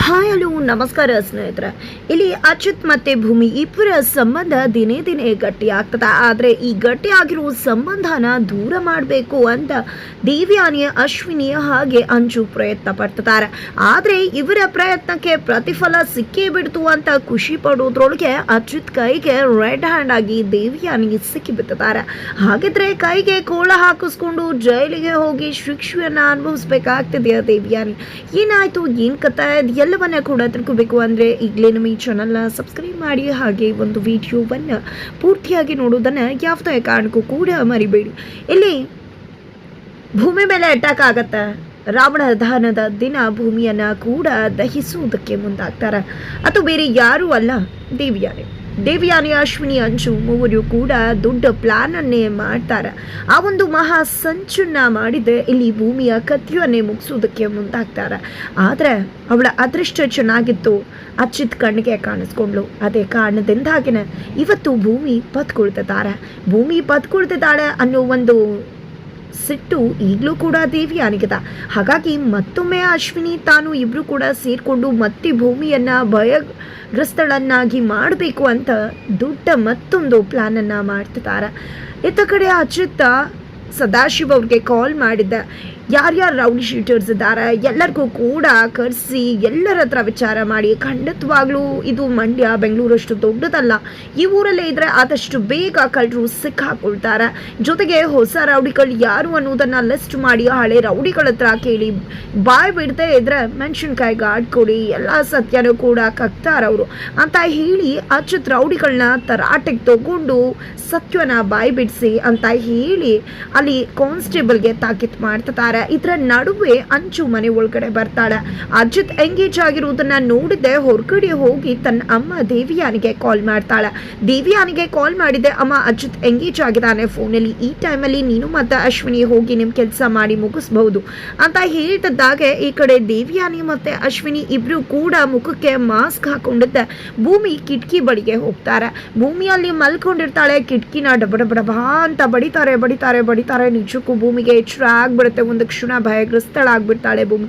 Hi hello ನಮಸ್ಕಾರ ಸ್ನೇಹಿತರೆ. ಇಲ್ಲಿ ಅಚ್ಯುತ್ ಮತ್ತೆ ಭೂಮಿ ಇಬ್ಬರ ಸಂಬಂಧ ದಿನೇ ದಿನೇ ಗಟ್ಟಿ ಆಗ್ತದ. ಆದರೆ ಈ ಗಟ್ಟಿ ಆಗಿರೋ ಸಂಬಂಧನ ದೂರ ಮಾಡಬೇಕು ಅಂತ ದೇವ್ಯಾನಿ ಅಶ್ವಿನಿ ಹಾಗೆ ಅಂಜು ಪ್ರಯತ್ನ ಪಡ್ತಿದ್ದಾರೆ. ಆದರೆ ಇವರ ಪ್ರಯತ್ನಕ್ಕೆ ಪ್ರತಿಫಲ ಸಿಕ್ಕೇ ಬಿಡ್ತು ಅಂತ ಖುಷಿ ಪಡೋದ್ರೊಳಗೆ ಅಚ್ಯುತ್ ಕೈಗೆ ರೆಡ್ ಹ್ಯಾಂಡ್ ಆಗಿ ದೇವ್ಯಾನಿ ಸಿಕ್ಕಿಬಿಟ್ಟಿದ್ದಾರೆ. ಹಾಗಿದ್ರೆ ಕೈಗೆ ಕೋಳ ಹಾಕಿಸ್ಕೊಂಡು ಜೈಲಿಗೆ ಹೋಗಿ ಶಿಕ್ಷೆಯನ್ನ ಅನುಭವಿಸ್ಬೇಕಾಗ್ತಿದೆಯಾ ದೇವ್ಯಾನಿ? ಏನಾಯ್ತು, ಏನ್ ಕಥೆ, ಎಲ್ಲವನ್ನ ಕೂಡ ತಿಳ್ಕೋಬೇಕು ಅಂದರೆ ಈಗಲೇ ನಮ್ಮ ಈ ಚಾನಲ್ನ ಸಬ್ಸ್ಕ್ರೈಬ್ ಮಾಡಿ, ಹಾಗೆ ಒಂದು ವಿಡಿಯೋವನ್ನು ಪೂರ್ತಿಯಾಗಿ ನೋಡೋದನ್ನು ಯಾವುದೇ ಕಾರಣಕ್ಕೂ ಕೂಡ ಮರಿಬೇಡಿ. ಇಲ್ಲಿ ಭೂಮಿ ಮೇಲೆ ಅಟ್ಯಾಕ್ ಆಗತ್ತೆ. ರಾವಣ ದಹನದ ದಿನ ಭೂಮಿಯನ್ನ ಕೂಡ ದಹಿಸುವುದಕ್ಕೆ ಮುಂದಾಗ್ತಾರೆ. ಅದು ಬೇರೆ ಯಾರೂ ಅಲ್ಲ, ದೇವ್ಯಾನಿ ಅಶ್ವಿನಿ ಅಂಜು ಮೂವರು ಕೂಡ ದೊಡ್ಡ ಪ್ಲಾನ್ ಅನ್ನೇ ಮಾಡ್ತಾರೆ. ಆ ಒಂದು ಮಹಾ ಸಂಚನ್ನ ಮಾಡಿದ್ರೆ ಇಲ್ಲಿ ಭೂಮಿಯ ಕಥೆಯನ್ನೇ ಮುಗಿಸೋದಕ್ಕೆ ಮುಂದಾಗ್ತಾರೆ. ಆದರೆ ಅವಳ ಅದೃಷ್ಟ ಚೆನ್ನಾಗಿತ್ತು, ಅಚ್ಯುತ್ ಕಣ್ಣಿಗೆ ಕಾಣಿಸ್ಕೊಂಡ್ಲು. ಅದೇ ಕಾರಣದಿಂದಾಗಿನೇ ಇವತ್ತು ಭೂಮಿ ಬದುಕೊಳ್ತಿದ್ದಾಳೆ ಅನ್ನೋ ಒಂದು ಸಿಟ್ಟು ಈಗಲೂ ಕೂಡ ದೇವ್ಯಾನಿಗಿದೆ. ಹಾಗಾಗಿ ಮತ್ತೊಮ್ಮೆ ಅಶ್ವಿನಿ ತಾನು ಇಬ್ರು ಕೂಡ ಸೇರ್ಕೊಂಡು ಮತ್ತೆ ಭೂಮಿಯನ್ನ ಭಯಗ್ರಸ್ತಳನ್ನಾಗಿ ಮಾಡಬೇಕು ಅಂತ ದೊಡ್ಡ ಮತ್ತೊಂದು ಪ್ಲಾನ್ ಅನ್ನ ಮಾಡ್ತಿದ್ದಾರೆ. ಇತ್ತ ಕಡೆ ಅಚ್ಯುತ ಸದಾಶಿವ್ ಅವ್ರಿಗೆ ಕಾಲ್ ಮಾಡಿದ್ದೆ. ಯಾರ್ಯಾರು ರೌಡಿ ಶೀಟರ್ಸ್ ಇದ್ದಾರೆ ಎಲ್ಲರಿಗೂ ಕೂಡ ಕರೆಸಿ ಎಲ್ಲರ ಹತ್ರ ವಿಚಾರ ಮಾಡಿ, ಖಂಡಿತವಾಗ್ಲೂ ಇದು ಮಂಡ್ಯ ಬೆಂಗಳೂರಷ್ಟು ದೊಡ್ಡದಲ್ಲ, ಈ ಊರಲ್ಲೇ ಇದ್ರೆ ಆದಷ್ಟು ಬೇಗ ಕಳ್ಳರು ಸಿಕ್ಕಾಕೊಳ್ತಾರೆ. ಜೊತೆಗೆ ಹೊಸ ರೌಡಿಗಳು ಯಾರು ಅನ್ನೋದನ್ನ ಲಿಸ್ಟ್ ಮಾಡಿ ಹಳೆ ರೌಡಿಗಳ ಹತ್ರ ಕೇಳಿ, ಬಾಯ್ ಬಿಡದೆ ಇದ್ರೆ ಮೆಣಸಿನ್ಕಾಯಿಗೆ ಆಡ್ಕೊಡಿ, ಎಲ್ಲ ಸತ್ಯನೂ ಕೂಡ ಕಕ್ತಾರವರು ಅಂತ ಹೇಳಿ ಅಚ್ಯುತ್ ರೌಡಿಗಳನ್ನ ತರಾಟೆಗೆ ತಗೊಂಡು ಸತ್ಯನ ಬಾಯ್ ಬಿಡಿಸಿ ಅಂತ ಹೇಳಿ ಅಲ್ಲಿ ಕಾನ್ಸ್ಟೇಬಲ್ಗೆ ತಾಕೀತು ಮಾಡ್ತಾರೆ. ಇದರ ನಡುವೆ ಅಂಚು ಮನೆ ಒಳಗಡೆ ಬರ್ತಾಳೆ. ಅಚ್ಯುತ್ ಎಂಗೇಜ್ ಆಗಿರುವುದನ್ನ ನೋಡಿದೆ ಹೊರಗಡೆ ಹೋಗಿ ತನ್ನ ಅಮ್ಮ ದೇವ್ಯಾನಿಗೆ ಕಾಲ್ ಮಾಡ್ತಾಳೆ. ದೇವ್ಯಾನಿಗೆ ಕಾಲ್ ಮಾಡಿದೆ, ಅಮ್ಮ ಅಚ್ಯುತ್ ಎಂಗೇಜ್ ಆಗಿದ್ದಾನೆ ಫೋನಲ್ಲಿ, ಈ ಟೈಮಲ್ಲಿ ನೀನು ಮತ್ತೆ ಅಶ್ವಿನಿ ಹೋಗಿ ನಿಮ್ಮ ಕೆಲಸ ಮಾಡಿ ಮುಗಿಸ್ಬಹುದು ಅಂತ ಹೇಳ್ತಿದ್ದಾಗೆ ಈ ಕಡೆ ದೇವ್ಯಾನಿ ಮತ್ತೆ ಅಶ್ವಿನಿ ಇಬ್ರು ಕೂಡ ಮುಖಕ್ಕೆ ಮಾಸ್ಕ್ ಹಾಕೊಂಡಿದ್ದೆ ಭೂಮಿ ಕಿಟಕಿ ಬಳಿಗೆ ಹೋಗ್ತಾರೆ. ಭೂಮಿಯಲ್ಲಿ ಮಲ್ಕೊಂಡಿರ್ತಾಳೆ. ಕಿಟಕಿನ ಡಬಡಬಡಬಾ ಅಂತ ಬಡಿತಾರೆ. ನಿಜಕ್ಕೂ ಭೂಮಿಗೆ ಎಚ್ಚರ ಆಗ್ಬಿಡುತ್ತೆ. ಒಂದು ಕ್ಷಣ ಭಯಗ್ರಸ್ತಳಾಗ್ಬಿಡ್ತಾಳೆ ಭೂಮಿ.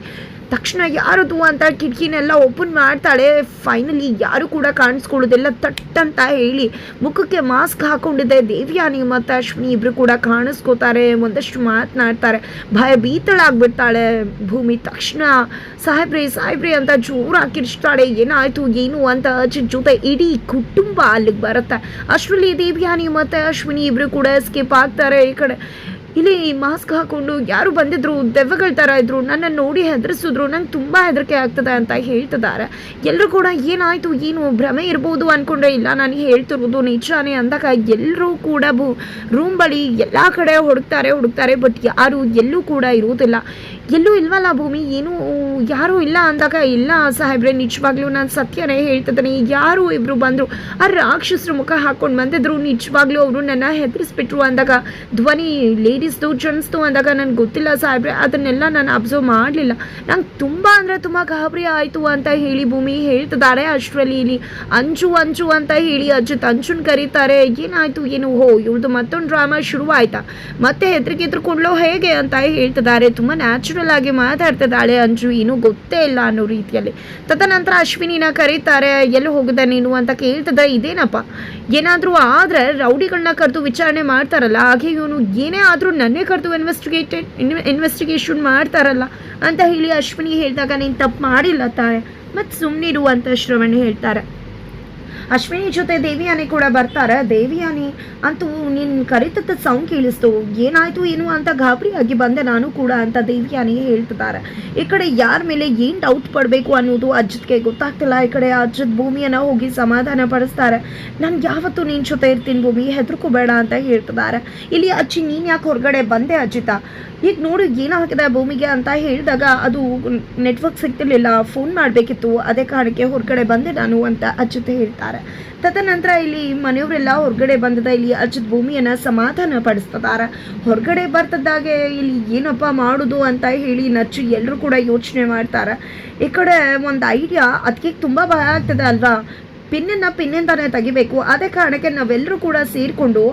ತಕ್ಷಣ ಯಾರದು ಅಂತ ಕಿಟಕಿನೆಲ್ಲ ಓಪನ್ ಮಾಡ್ತಾಳೆ. ಫೈನಲಿ ಯಾರು ಕೂಡ ಕಾಣಿಸ್ಕೊಳ್ಳೋದಿಲ್ಲ. ತಟ್ಟಂತ ಹೇಳಿ ಮುಖಕ್ಕೆ ಮಾಸ್ಕ್ ಹಾಕೊಂಡಿದ್ದೆ ದೇವ್ಯಾನಿ ಮತ್ತು ಅಶ್ವಿನಿ ಇಬ್ರು ಕೂಡ ಕಾಣಿಸ್ಕೋತಾರೆ. ಒಂದಷ್ಟು ಮಾತನಾಡ್ತಾರೆ. ಭಯಭೀತಳಾಗ್ಬಿಡ್ತಾಳೆ ಭೂಮಿ. ತಕ್ಷಣ ಸಾಹೇಬ್ರೆ ಅಂತ ಜೋರಾಗಿ ಕಿರ್ಚ್ತಾಳೆ. ಏನಾಯ್ತು ಏನು ಅಂತ ಅಚ್ಯುತ್ ಜೊತೆ ಇಡೀ ಕುಟುಂಬ ಅಲ್ಲಿಗೆ ಬರುತ್ತೆ. ಅಷ್ಟರಲ್ಲಿ ದೇವ್ಯಾನಿ ಮತ್ತು ಅಶ್ವಿನಿ ಇಬ್ರು ಕೂಡ ಎಸ್ಕೇಪ್ ಆಗ್ತಾರೆ. ಈ ಕಡೆ ಇಲ್ಲಿ ಮಾಸ್ಕ್ ಹಾಕೊಂಡು ಯಾರು ಬಂದಿದ್ರು, ದೆವ್ವಗಳ ಥರ ಇದ್ರು, ನನ್ನನ್ನು ನೋಡಿ ಹೆದರಿಸಿದ್ರು, ನಂಗೆ ತುಂಬ ಹೆದರಿಕೆ ಆಗ್ತದೆ ಅಂತ ಹೇಳ್ತಿದ್ದಾರೆ. ಎಲ್ಲರೂ ಕೂಡ ಏನಾಯಿತು ಏನು ಭ್ರಮೆ ಇರ್ಬೋದು ಅಂದ್ಕೊಂಡ್ರೆ, ಇಲ್ಲ ನಾನು ಹೇಳ್ತಿರೋದು ನಿಜಾನೇ ಅಂದಾಗ ಎಲ್ಲರೂ ಕೂಡ ರೂಮ್ ಬಳಿ ಎಲ್ಲ ಕಡೆ ಹುಡುಕ್ತಾರೆ. ಬಟ್ ಯಾರು ಎಲ್ಲೂ ಕೂಡ ಇರೋದಿಲ್ಲ. ಎಲ್ಲೂ ಇಲ್ವಲ್ಲ ಭೂಮಿ, ಏನೂ ಯಾರೂ ಇಲ್ಲ ಅಂದಾಗ, ಇಲ್ಲ ಸಾಹೇಬ್ರೆ ನಿಜವಾಗ್ಲೂ ನಾನು ಸತ್ಯನೇ ಹೇಳ್ತಿದ್ದೀನಿ, ಯಾರು ಇಬ್ಬರು ಬಂದರು, ಆ ರಾಕ್ಷಸರು ಮುಖ ಹಾಕ್ಕೊಂಡು ಬಂದಿದ್ರು, ನಿಜವಾಗ್ಲೂ ಅವರು ನನ್ನ ಹೆದರಿಸ್ಬಿಟ್ರು ಅಂದಾಗ, ಧ್ವನಿ ಲೇಡೀಸ್ದು ಜೆಂಟ್ಸ್ದು ಅಂದಾಗ ನನಗೆ ಗೊತ್ತಿಲ್ಲ ಸಾಹೇಬ್ರೆ, ಅದನ್ನೆಲ್ಲ ನಾನು ಅಬ್ಸರ್ವ್ ಮಾಡಲಿಲ್ಲ, ನಂಗೆ ತುಂಬ ಅಂದರೆ ತುಂಬ ಗಾಬರಿ ಆಯಿತು ಅಂತ ಹೇಳಿ ಭೂಮಿ ಹೇಳ್ತಿದ್ದಾರೆ. ಅಷ್ಟರಲ್ಲಿ ಇಲ್ಲಿ ಅಂಚು ಅಂತ ಹೇಳಿ ಅಚ್ಯುತ್ ಅಂಚುನ್ ಕರೀತಾರೆ. ಏನಾಯಿತು ಏನು, ಇವ್ರದ್ದು ಮತ್ತೊಂದು ಡ್ರಾಮಾ ಶುರು ಆಯ್ತಾ, ಮತ್ತೆ ಹೆದರಿಕೊಂಡ್ಲೋ ಹೇಗೆ ಅಂತ ಹೇಳ್ತಿದ್ದಾರೆ. ತುಂಬ ನ್ಯಾಚುರಲ್ ಆಗಿ ಮಾತಾಡ್ತಿದ್ದಾಳೆ ಅಂಜು, ಏನೂ ಗೊತ್ತೇ ಇಲ್ಲ ಅನ್ನೋ ರೀತಿಯಲ್ಲಿ. ತದನಂತರ ಅಶ್ವಿನಿನ ಕರೀತಾರೆ. ಎಲ್ಲಿ ಹೋಗಿದೆ ನೀನು ಅಂತ ಕೇಳ್ತಿದ್ರೆ, ಇದೇನಪ್ಪ ಏನಾದರೂ ಆದರೆ ರೌಡಿಗಳನ್ನ ಕರೆದು ವಿಚಾರಣೆ ಮಾಡ್ತಾರಲ್ಲ, ಹಾಗೆ ಇವನು ಏನೇ ಆದರೂ ನನ್ನೇ ಕರೆದು ಇನ್ವೆಸ್ಟಿಗೇಷನ್ ಮಾಡ್ತಾರಲ್ಲ ಅಂತ ಹೇಳಿ ಅಶ್ವಿನಿ ಹೇಳಿದಾಗ, ನೀನು ತಪ್ಪು ಮಾಡಿಲ್ಲ ತಾನೆ, ಮತ್ತು ಸುಮ್ಮನಿರು ಅಂತ ಶ್ರವಣ್ ಹೇಳ್ತಾರೆ. ಅಶ್ವಿನಿ ಜೊತೆ ದೇವ್ಯಾನಿ ಕೂಡ ಬರ್ತಾರೆ. ದೇವ್ಯಾನಿ ಅಂತೂ ನೀನು ಕರಿತದ ಸೌಂಡ್ ಕೇಳಿಸ್ತು, ಏನಾಯಿತು ಏನು ಅಂತ ಗಾಬರಿಯಾಗಿ ಬಂದೆ ನಾನು ಕೂಡ ಅಂತ ದೇವ್ಯಾನಿ ಹೇಳ್ತಿದ್ದಾರೆ. ಈ ಕಡೆ ಯಾರ ಮೇಲೆ ಏನು ಡೌಟ್ ಪಡಬೇಕು ಅನ್ನೋದು ಅಜ್ಜಿತ್ಗೆ ಗೊತ್ತಾಗ್ತಿಲ್ಲ. ಈ ಕಡೆ ಅಜ್ಜಿತ್ ಭೂಮಿಯನ್ನು ಹೋಗಿ ಸಮಾಧಾನ ಪಡಿಸ್ತಾರೆ. ನಾನು ಯಾವತ್ತೂ ನಿನ್ನ ಜೊತೆ ಇರ್ತೀನಿ ಭೂಮಿ, ಹೆದರ್ಕೋಬೇಡ ಅಂತ ಹೇಳ್ತಿದ್ದಾರೆ. ಇಲ್ಲಿ ಅಜ್ಜಿ ನೀನು ಯಾಕೆ ಹೊರಗಡೆ ಬಂದೆ ಅಜ್ಜಿತ, ಈಗ ನೋಡು ಏನಾಗಿದೆ ಭೂಮಿಗೆ ಅಂತ ಹೇಳಿದಾಗ, ಅದು ನೆಟ್ವರ್ಕ್ ಸಿಗ್ತಿರ್ಲಿಲ್ಲ, ಫೋನ್ ಮಾಡಬೇಕಿತ್ತು, ಅದೇ ಕಾರಣಕ್ಕೆ ಹೊರಗಡೆ ಬಂದೆ ನಾನು ಅಂತ ಅಚ್ಯುತ್ ಹೇಳ್ತಾರೆ. ತದನಂತರ ಇಲ್ಲಿ ಮನೆಯವರೆಲ್ಲ ಹೊರಗಡೆ ಬಂದದ ಇಲ್ಲಿ ಅಚ್ಯುತ್ ಭೂಮಿಯನ್ನು ಸಮಾಧಾನ ಪಡಿಸ್ತಿದ್ದಾರೆ. ಹೊರಗಡೆ ಬರ್ತಿದ್ದಾಗೆ ಇಲ್ಲಿ ಏನಪ್ಪ ಮಾಡೋದು ಅಂತ ಹೇಳಿ ನಚ್ಚು ಎಲ್ಲರೂ ಕೂಡ ಯೋಚನೆ ಮಾಡ್ತಾರೆ. ಈ ಕಡೆ ಒಂದು ಐಡಿಯಾ, ಅದಕ್ಕೆ ತುಂಬ ಭಯ ಆಗ್ತದೆ ಅಲ್ವಾ, ಪಿನ್ನಿಂದಾನೇ ತೆಗಿಬೇಕು, ಅದೇ ಕಾರಣಕ್ಕೆ ನಾವೆಲ್ಲರೂ ಕೂಡ ಸೇರಿಕೊಂಡು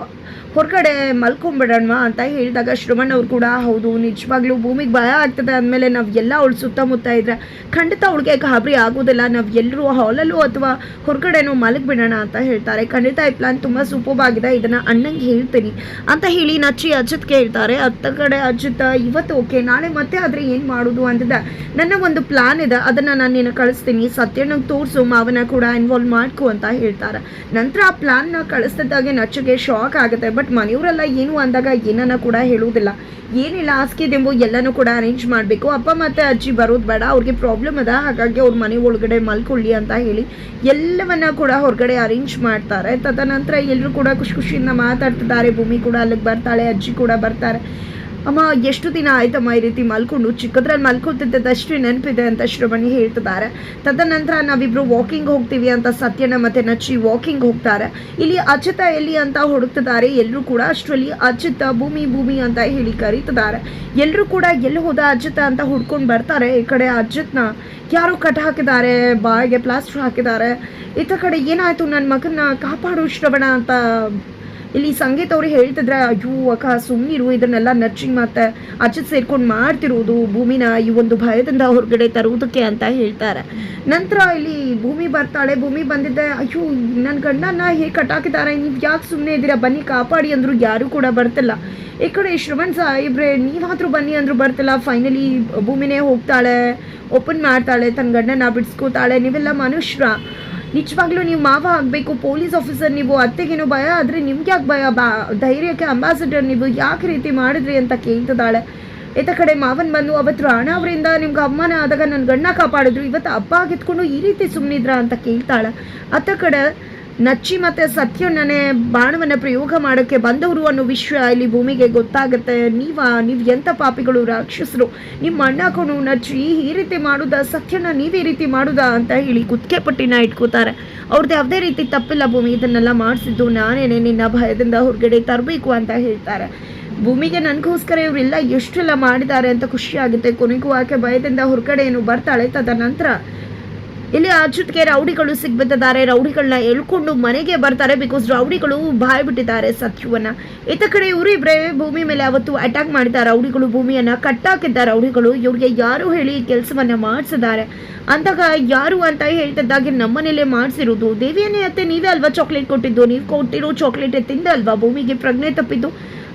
ಹೊರಗಡೆ ಮಲ್ಕೊಂಬಿಡೋಣ ಅಂತ ಹೇಳಿದಾಗ ಶ್ರವಣ್ ಅವ್ರು ಕೂಡ ಹೌದು ನಿಜವಾಗ್ಲೂ ಭೂಮಿಗೆ ಭಯ ಆಗ್ತದೆ ಅಂದಮೇಲೆ ನಾವು ಎಲ್ಲ ಅವಳು ಸುತ್ತಮುತ್ತ ಇದ್ರೆ ಖಂಡಿತ ಅವಳಿಗೆ ಗಾಬರಿ ಆಗೋದಿಲ್ಲ, ನಾವು ಎಲ್ಲರೂ ಹಾಲಲ್ಲೂ ಅಥವಾ ಹೊರಗಡೆನೂ ಮಲಗಿಬಿಡೋಣ ಅಂತ ಹೇಳ್ತಾರೆ. ಖಂಡಿತ ಈ ಪ್ಲಾನ್ ತುಂಬ ಸೂಪರ್ ಆಗಿದೆ, ಇದನ್ನು ಅಣ್ಣಂಗೆ ಹೇಳ್ತೀನಿ ಅಂತ ಹೇಳಿ ನಚ್ಚಿ ಅಜಿತ್ಗೆ ಹೇಳ್ತಾರೆ. ಅತ್ತ ಕಡೆ ಅಜಿತ್ ಇವತ್ತು ಓಕೆ, ನಾಳೆ ಮತ್ತೆ ಆದರೆ ಏನು ಮಾಡೋದು ಅಂತಿದ್ದೆ, ನನ್ನ ಒಂದು ಪ್ಲಾನ್ ಇದೆ, ಅದನ್ನು ನಾನು ನಿನ್ನ ಕಳಿಸ್ತೀನಿ, ಸತ್ಯನಿಗೆ ತೋರಿಸು, ಮಾವನ ಕೂಡ ಇನ್ವಾಲ್ವ್ ಮಾಡ್ಕೊ ಅಂತ ಹೇಳ್ತಾರೆ. ನಂತರ ಆ ಪ್ಲಾನ್ನ ಕಳಿಸ್ತಿದ್ದಾಗೆ ನಚ್ಚಿಗೆ ಶಾಕ್ ಆಗುತ್ತೆ. ಬಟ್ ಮನೆಯವರೆಲ್ಲ ಏನು ಅಂದಾಗ ಏನನ್ನ ಕೂಡ ಹೇಳುವುದಿಲ್ಲ. ಏನಿಲ್ಲ, ಹಾಸಿಗೆ ದಿಂಬು ಎಲ್ಲನೂ ಕೂಡ ಅರೇಂಜ್ ಮಾಡಬೇಕು, ಅಪ್ಪ ಮತ್ತು ಅಜ್ಜಿ ಬರೋದು ಬೇಡ, ಅವ್ರಿಗೆ ಪ್ರಾಬ್ಲಮ್ ಅದ, ಹಾಗಾಗಿ ಅವ್ರ ಮನೆ ಒಳಗಡೆ ಮಲ್ಕೊಳ್ಳಿ ಅಂತ ಹೇಳಿ ಎಲ್ಲವನ್ನ ಕೂಡ ಹೊರಗಡೆ ಅರೇಂಜ್ ಮಾಡ್ತಾರೆ. ತದನಂತರ ಎಲ್ಲರೂ ಕೂಡ ಖುಷಿಯಿಂದ ಮಾತಾಡ್ತಿದ್ದಾರೆ. ಭೂಮಿ ಕೂಡ ಅಲ್ಲಿಗೆ ಬರ್ತಾಳೆ, ಅಜ್ಜಿ ಕೂಡ ಬರ್ತಾರೆ. ಅಮ್ಮ ಎಷ್ಟು ದಿನ ಆಯ್ತಮ್ಮ ಈ ರೀತಿ ಮಲ್ಕೊಂಡು, ಚಿಕ್ಕದ್ರಲ್ಲಿ ಮಲ್ಕೊತಿದ್ದದಷ್ಟೇ ನೆನಪಿದೆ ಅಂತ ಶ್ರವಣಿ ಹೇಳ್ತಿದ್ದಾರೆ. ತದನಂತರ ನಾವಿಬ್ರು ವಾಕಿಂಗ್ ಹೋಗ್ತೀವಿ ಅಂತ ಸತ್ಯನ ಮತ್ತೆ ನಚ್ಚಿ ವಾಕಿಂಗ್ ಹೋಗ್ತಾರೆ. ಇಲ್ಲಿ ಅಜಿತ ಎಲ್ಲಿ ಅಂತ ಹುಡುಕ್ತಿದ್ದಾರೆ ಎಲ್ಲರೂ ಕೂಡ. ಅಷ್ಟರಲ್ಲಿ ಅಜಿತ ಭೂಮಿ ಭೂಮಿ ಅಂತ ಹೇಳಿ ಕರೀತಿದ್ದಾರೆ. ಎಲ್ಲರೂ ಕೂಡ ಎಲ್ಲಿ ಹೋದ ಅಜಿತ ಅಂತ ಹುಡ್ಕೊಂಡು ಬರ್ತಾರೆ. ಈ ಕಡೆ ಅಜಿತ್ನ ಯಾರೋ ಕಟ್ ಹಾಕಿದ್ದಾರೆ, ಬಾಯಿಗೆ ಪ್ಲಾಸ್ಟರ್ ಹಾಕಿದ್ದಾರೆ. ಈತ ಕಡೆ ಏನಾಯ್ತು, ನನ್ನ ಮಗನ ಕಾಪಾಡು ಶ್ರವಣ ಅಂತ ಇಲ್ಲಿ ಸಂಗೀತ ಅವ್ರು ಹೇಳ್ತಿದ್ರೆ, ಅಯ್ಯೋ ಅಕ್ಕ ಸುಮ್ಮನಿರು, ಇದನ್ನೆಲ್ಲ ನರ್ಚಿಂಗ್ ಮತ್ತೆ ಅಜಿತ್ ಸೇರ್ಕೊಂಡು ಮಾಡ್ತಿರೋದು ಭೂಮಿನ ಈ ಒಂದು ಭಯದಿಂದ ಹೊರಗಡೆ ತರುವುದಕ್ಕೆ ಅಂತ ಹೇಳ್ತಾರೆ. ನಂತರ ಇಲ್ಲಿ ಭೂಮಿ ಬರ್ತಾಳೆ. ಭೂಮಿ ಬಂದಿದ್ದೆ, ಅಯ್ಯೋ ನನ್ನ ಗಂಡನ ಹೇಗೆ ಕಟ್ಟಾಕಿದ್ದಾರೆ, ನೀವು ಯಾಕೆ ಸುಮ್ಮನೆ ಇದ್ದೀರಾ, ಬನ್ನಿ ಕಾಪಾಡಿ ಅಂದರು, ಯಾರೂ ಕೂಡ ಬರ್ತಿಲ್ಲ. ಈ ಕಡೆ ಶ್ರವಣ್ ಸಾಹೇಬ್ರೆ ನೀವಾದರೂ ಬನ್ನಿ ಅಂದರು ಬರ್ತಿಲ್ಲ. ಫೈನಲಿ ಭೂಮಿನೇ ಹೋಗ್ತಾಳೆ, ಓಪನ್ ಮಾಡ್ತಾಳೆ, ತನ್ನ ಗಂಡನ ಬಿಡಿಸ್ಕೋತಾಳೆ. ನೀವೆಲ್ಲ ಮನುಷ್ಯರ, ನಿಜವಾಗ್ಲೂ ನೀವು ಮಾವ ಆಗಬೇಕು, ಪೊಲೀಸ್ ಆಫೀಸರ್ ನೀವು, ಅತ್ತೆಗೇನೋ ಭಯ ಆದರೆ ನಿಮ್ಗೆ ಯಾಕೆ ಭಯ, ಧೈರ್ಯಕ್ಕೆ ಅಂಬಾಸಿಡರ್ ನೀವು, ಯಾಕೆ ರೀತಿ ಮಾಡಿದ್ರಿ ಅಂತ ಕೇಳ್ತಿದ್ದಾಳೆ. ಈತ ಕಡೆ ಮಾವನ್ ಬಂದು, ಅವತ್ತು ರಾಣ ಅವರಿಂದ ನಿಮ್ಗೆ ಅವಮಾನ ಆದಾಗ ನನ್ನ ಗಂಡ ಕಾಪಾಡಿದ್ರು, ಇವತ್ತು ಹಬ್ಬ ಆಗಿತ್ಕೊಂಡು ಈ ರೀತಿ ಸುಮ್ಮನಿದ್ರ ಅಂತ ಕೇಳ್ತಾಳೆ. ಅತ್ತ ಕಡೆ ನಚ್ಚಿ ಮತ್ತು ಸತ್ಯನೇ ಬಾಣವನ್ನು ಪ್ರಯೋಗ ಮಾಡೋಕ್ಕೆ ಬಂದವರು ಅನ್ನೋ ವಿಷಯ ಇಲ್ಲಿ ಭೂಮಿಗೆ ಗೊತ್ತಾಗುತ್ತೆ. ನೀವು ಎಂಥ ಪಾಪಿಗಳು, ರಾಕ್ಷಸರು, ನಿಮ್ಮ ಅಣ್ಣ ಹಾಕೊಂಡು ನಚ್ಚಿ ಈ ರೀತಿ ಮಾಡುದಾ, ಸತ್ಯನ ನೀವೇ ರೀತಿ ಮಾಡುದಾ ಅಂತ ಹೇಳಿ ಕುತ್ತಿಗೆ ಪಟ್ಟಿನ ಇಟ್ಕೋತಾರೆ. ಅವ್ರದ್ದು ಯಾವುದೇ ರೀತಿ ತಪ್ಪಿಲ್ಲ ಭೂಮಿ, ಇದನ್ನೆಲ್ಲ ಮಾಡಿಸಿದ್ದು ನಾನೇನೆ, ನಿನ್ನ ಭಯದಿಂದ ಹೊರಗಡೆ ತರಬೇಕು ಅಂತ ಹೇಳ್ತಾರೆ. ಭೂಮಿಗೆ ನನಗೋಸ್ಕರ ಇವರೆಲ್ಲ ಎಷ್ಟೆಲ್ಲ ಮಾಡಿದ್ದಾರೆ ಅಂತ ಖುಷಿ ಆಗುತ್ತೆ. ಕೊನೆಗೂ ಆಕೆ ಭಯದಿಂದ ಹೊರಗಡೆ ಏನು ಬರ್ತಾಳೆ. ತದನಂತರ ಇಲ್ಲಿ ಅಜಿತ್ಗೆ ರೌಡಿಗಳು ಸಿಗ್ಬಿಟ್ಟಿದ್ದಾರೆ. ರೌಡಿಗಳನ್ನ ಎಳ್ಕೊಂಡು ಮನೆಗೆ ಬರ್ತಾರೆ. ಬಿಕಾಸ್ ರೌಡಿಗಳು ಬಾಯ್ ಬಿಟ್ಟಿದ್ದಾರೆ ಸತ್ಯವನ್ನ. ಈತ ಕಡೆ ಇವರಿಬ್ಬರೇ ಭೂಮಿ ಮೇಲೆ ಅವತ್ತು ಅಟ್ಯಾಕ್ ಮಾಡಿದ್ದಾರೆ. ರೌಡಿಗಳು ಭೂಮಿಯನ್ನ ಕಟ್ಟಾಕಿದ್ದಾರೆ. ರೌಡಿಗಳು ಇವ್ರಿಗೆ ಯಾರು ಹೇಳಿ ಕೆಲಸವನ್ನ ಮಾಡಿಸಿದ್ದಾರೆ ಅಂದಾಗ ಯಾರು ಅಂತ ಹೇಳ್ತಿದ್ದಾಗೆ ನಮ್ಮನೇಲೆ ಮಾಡಿಸಿರೋದು ದೇವಿಯನ್ನೇ ಅತ್ತೆ, ನೀವೇ ಅಲ್ವಾ ಚಾಕ್ಲೇಟ್ ಕೊಟ್ಟಿದ್ದು, ನೀವು ಕೊಟ್ಟಿರೋ ಚಾಕ್ಲೇಟ್ ತಿಂದ ಅಲ್ವಾ ಭೂಮಿಗೆ ಪ್ರಜ್ಞೆ ತಪ್ಪಿದ್ದು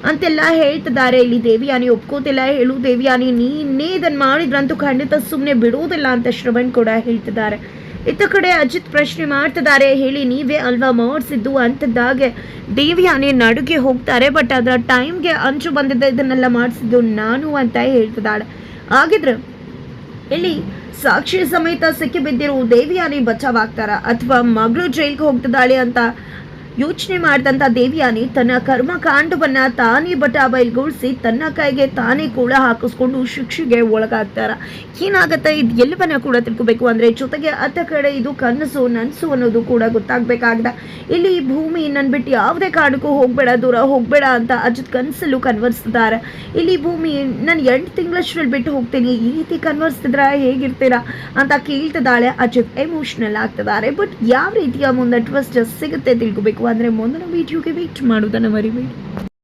ಅಂತೆಲ್ಲ ಹೇಳ್ತಿದ್ದಾರೆ. ಇಲ್ಲಿ ದೇವಿಯಾನಿ ಒಪ್ಕೋತಿಲ್ಲ. ಹೇಳು ದೇವಿಯಾನಿ, ನೀನೇ ಇದನ್ನು ಮಾಡಿದ್ರಂತೂ ಖಂಡಿತ ಸುಮ್ಮನೆ ಬಿಡೋದಿಲ್ಲ ಅಂತ ಶ್ರವಣ್ ಕೂಡ ಹೇಳ್ತಿದ್ದಾರೆ. ಇತ್ತ ಕಡೆ ಅಜಿತ್ ಪ್ರಶ್ನೆ ಮಾಡ್ತಿದ್ದಾರೆ, ಹೇಳಿ ನೀವೇ ಅಲ್ವಾ ಮಾಡಿಸಿದ್ದು ಅಂತಿದ್ದಾಗೆ ದೇವಿಯಾನಿ ನಡುಗೆ ಹೋಗ್ತಾರೆ. ಬಟ್ ಅದರ ಟೈಮ್ಗೆ ಅಂಚು ಬಂದಿದ್ದ, ಇದನ್ನೆಲ್ಲ ಮಾಡಿಸಿದ್ದು ನಾನು ಅಂತ ಹೇಳ್ತಿದ್ದಾಳೆ. ಹಾಗಿದ್ರೆ ಇಲ್ಲಿ ಸಾಕ್ಷಿ ಸಮೇತ ಸಿಕ್ಕಿ ಬಿದ್ದಿರೋ ದೇವಿಯಾನಿ ಬಚಾವಾಗ್ತಾರ ಅಥವಾ ಮಗಳು ಜೈಲ್ಗೆ ಹೋಗ್ತಿದ್ದಾಳೆ ಅಂತ ಯೋಚನೆ ಮಾಡಿದಂಥ ದೇವಿಯಾನಿ ತನ್ನ ಕರ್ಮಕಾಂಡವನ್ನ ತಾನೇ ಬಟಾಬೈಲ್ಗೊಳಿಸಿ ತನ್ನ ಕೈಗೆ ತಾನೇ ಕೂಡ ಹಾಕಿಸ್ಕೊಂಡು ಶಿಕ್ಷೆಗೆ ಒಳಗಾಗ್ತಾರ. ಏನಾಗತ್ತೆ ಇದು ಎಲ್ಲವನ್ನ ಕೂಡ ತಿಳ್ಕೋಬೇಕು ಅಂದರೆ ಜೊತೆಗೆ ಅತ್ತ ಕಡೆ ಇದು ಕನಸು ನನಸು ಅನ್ನೋದು ಕೂಡ ಗೊತ್ತಾಗಬೇಕಾಗ್ದ. ಇಲ್ಲಿ ಭೂಮಿ ನನ್ನ ಬಿಟ್ಟು ಯಾವುದೇ ಕಾರಣಕ್ಕೂ ಹೋಗಬೇಡ, ದೂರ ಹೋಗಬೇಡ ಅಂತ ಅಜಿತ್ ಕನಸಲ್ಲೂ ಕನ್ವರ್ಸ್ತಿದ್ದಾರೆ. ಇಲ್ಲಿ ಭೂಮಿ ನಾನು 8 ತಿಂಗಳಷ್ಟರಲ್ಲಿ ಬಿಟ್ಟು ಹೋಗ್ತೀನಿ, ಈ ರೀತಿ ಕನ್ವರ್ಸ್ತಿದ್ರ ಹೇಗಿರ್ತೀರಾ ಅಂತ ಕೇಳ್ತಿದ್ದಾಳೆ. ಅಜಿತ್ ಎಮೋಷ್ನಲ್ ಆಗ್ತಿದ್ದಾರೆ. ಬಟ್ ಯಾವ ರೀತಿಯ ಮುಂದೆ ಟ್ವಿಸ್ಟ್ ಸಿಗುತ್ತೆ ತಿಳ್ಕೋಬೇಕು ಅಂದರೆ ಮುಂದಿನ ವಿಡಿಯೋಗೆ ವೇಟ್ ಮಾಡೋದನ್ನು ಮರಿಬೇಡಿ.